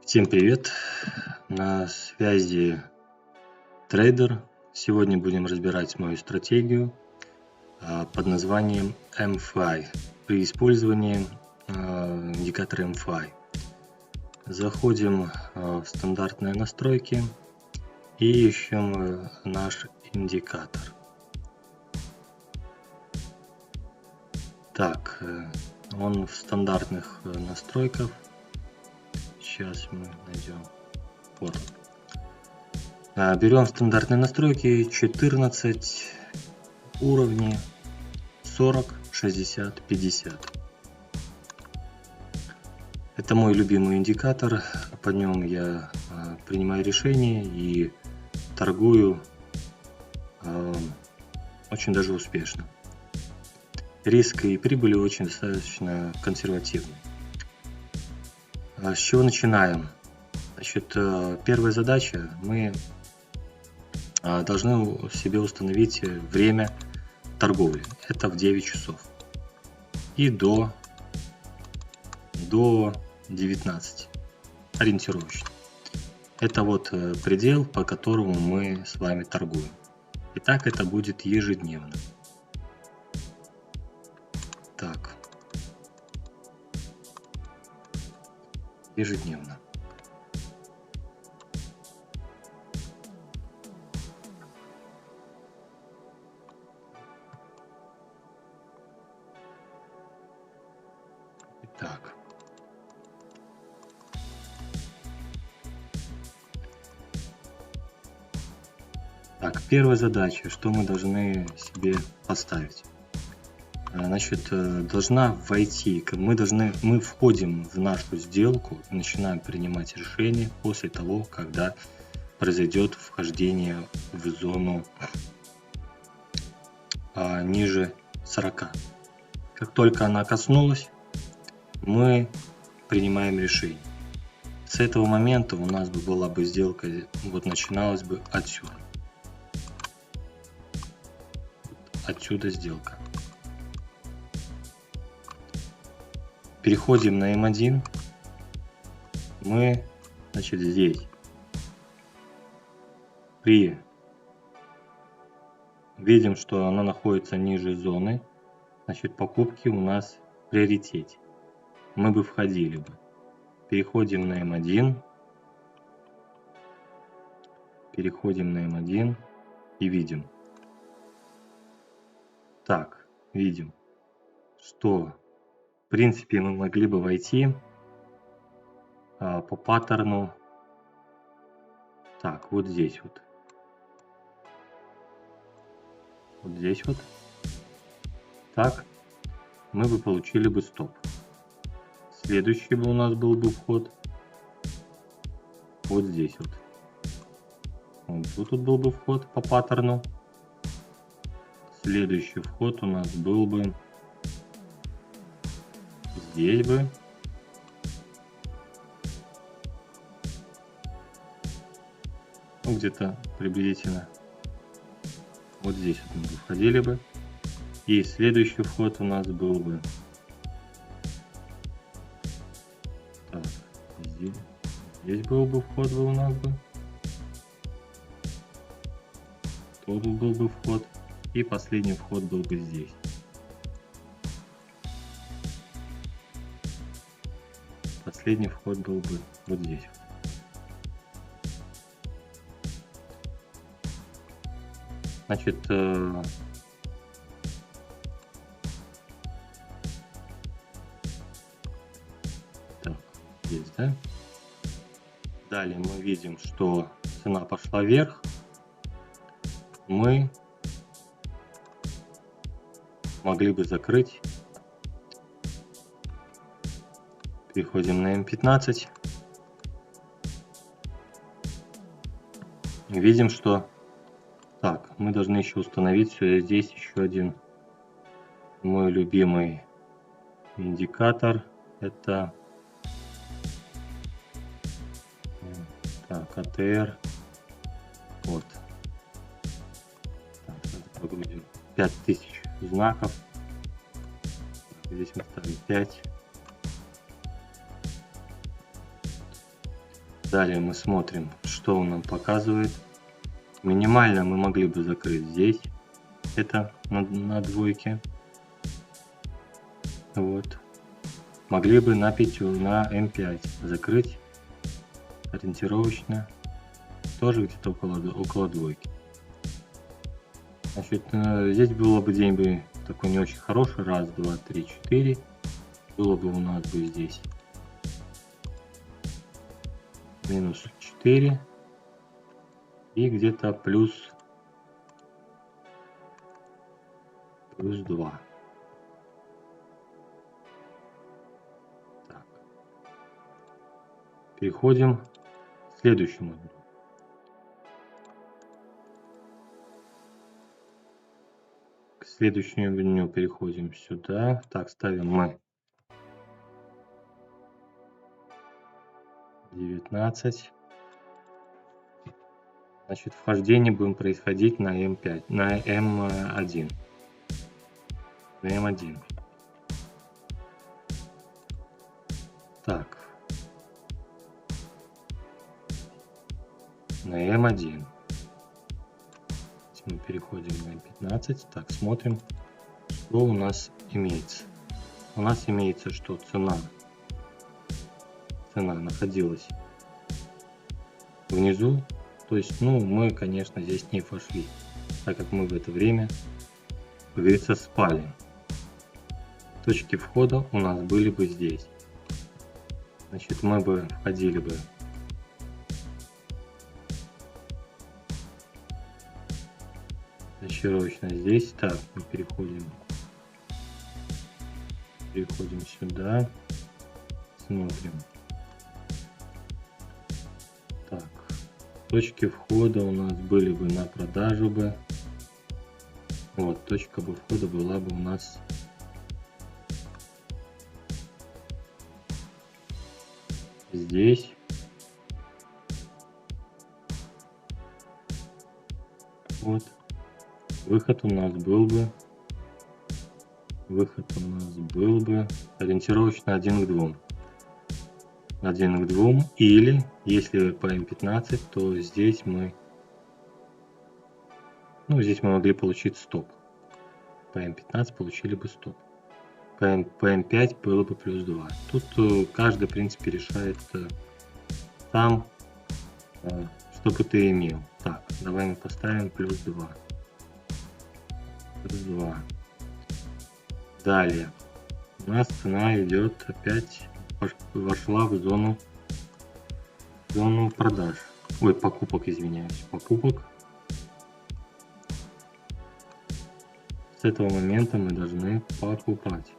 Всем привет! На связи трейдер. Сегодня будем разбирать мою стратегию под названием MFI при использовании индикатора MFI. Заходим в стандартные настройки и ищем наш индикатор. Так, он в стандартных настройках. Сейчас мы найдем. Вот. Берем стандартные настройки 14 уровней 40, 60, 50. Это мой любимый индикатор. По нем я принимаю решения и торгую очень даже успешно. Риск и прибыли очень достаточно консервативны. С чего начинаем? Значит, первая задача. Мы должны себе установить время торговли. Это в 9 часов. И до 19. Ориентировочно. Это вот предел, по которому мы с вами торгуем. Итак, это будет ежедневно. Так. Ежедневно. Итак. Так, первая задача, что мы должны себе поставить. Значит, должна войти, мы входим в нашу сделку и начинаем принимать решение после того, когда произойдет вхождение в зону ниже 40. Как только она коснулась, мы принимаем решение. С этого момента у нас была бы сделка, вот начиналась бы отсюда. Отсюда сделка. Переходим на М1. Мы, значит, здесь видим, что она находится ниже зоны. Значит, покупки у нас в приоритете. Мы бы входили бы. Переходим на М1. Переходим на М1 и видим. Так, видим, что в принципе мы могли бы войти по паттерну. Так, вот здесь вот. Вот здесь вот. Так, мы бы получили бы стоп. Следующий бы у нас был бы вход вот здесь вот. Вот тут был бы вход по паттерну. Следующий вход у нас был бы здесь бы. Ну, где-то приблизительно вот здесь вот мы бы входили бы. И следующий вход у нас был бы так, здесь был бы вход у нас бы. Тут был бы вход. И последний вход был бы здесь. Последний вход был бы вот здесь. Значит, так, здесь, да? Далее мы видим, что цена пошла вверх. Мы могли бы закрыть. Переходим на М15. Видим, что так, мы должны еще установить здесь еще один мой любимый индикатор. Это так, АТР. Вот. Так, погрузим 5000 знаков. Здесь мы ставим 5. Далее мы смотрим, что он нам показывает. Минимально мы могли бы закрыть здесь. Это на двойке. Вот. Могли бы на пятью, на М5 закрыть ориентировочно. Тоже где-то около двойки. Значит, здесь было бы день бы такой не очень хороший. Раз, два, три, четыре. Было бы у нас бы здесь минус 4 и где-то плюс 2. Так. Переходим к следующему дню. К следующему дню переходим сюда. Так, ставим мы 19. Значит, вхождение будем происходить на М5, на М1. На М1. Так. На М1. Мы переходим на М15. Так, смотрим, что у нас имеется. У нас имеется, что цена находилась внизу. То есть, ну, мы, конечно, здесь не вошли, так как мы в это время, как говорится, спали. Точки входа у нас были бы здесь. Значит, мы бы входили бы ориентировочно здесь. Так, мы переходим сюда, смотрим. Так, точки входа у нас были бы на продажу бы. Вот, точка бы входа была бы у нас здесь. Вот. Выход у нас был бы ориентировочно 1 к 2. 1 к 2. Или, если по М15, то здесь мы могли получить стоп. По М15 получили бы стоп. По М5 было бы плюс 2. Тут каждый, в принципе, решает сам, что бы ты имел. Так, давай мы поставим плюс 2. Плюс 2. Далее. У нас цена идет опять, вошла в зону продаж. Ой, покупок, извиняюсь. Покупок. С этого момента мы должны покупать.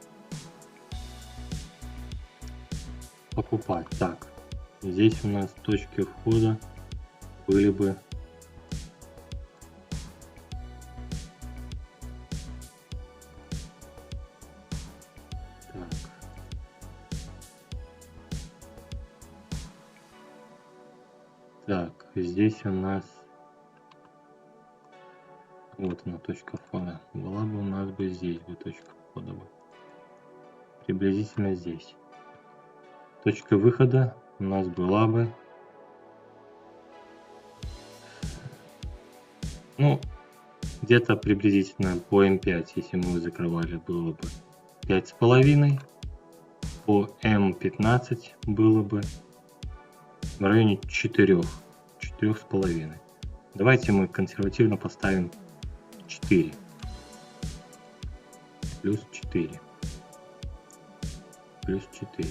Так, здесь у нас точки входа были бы так, здесь у нас вот она точка входа. Была бы у нас бы здесь бы точка входа. Приблизительно здесь. Точка выхода у нас была бы, ну, где-то приблизительно по М5, если мы закрывали, было бы 5,5. По М15 было бы в районе 4,5. Давайте мы консервативно поставим 4. Плюс 4. Плюс 4.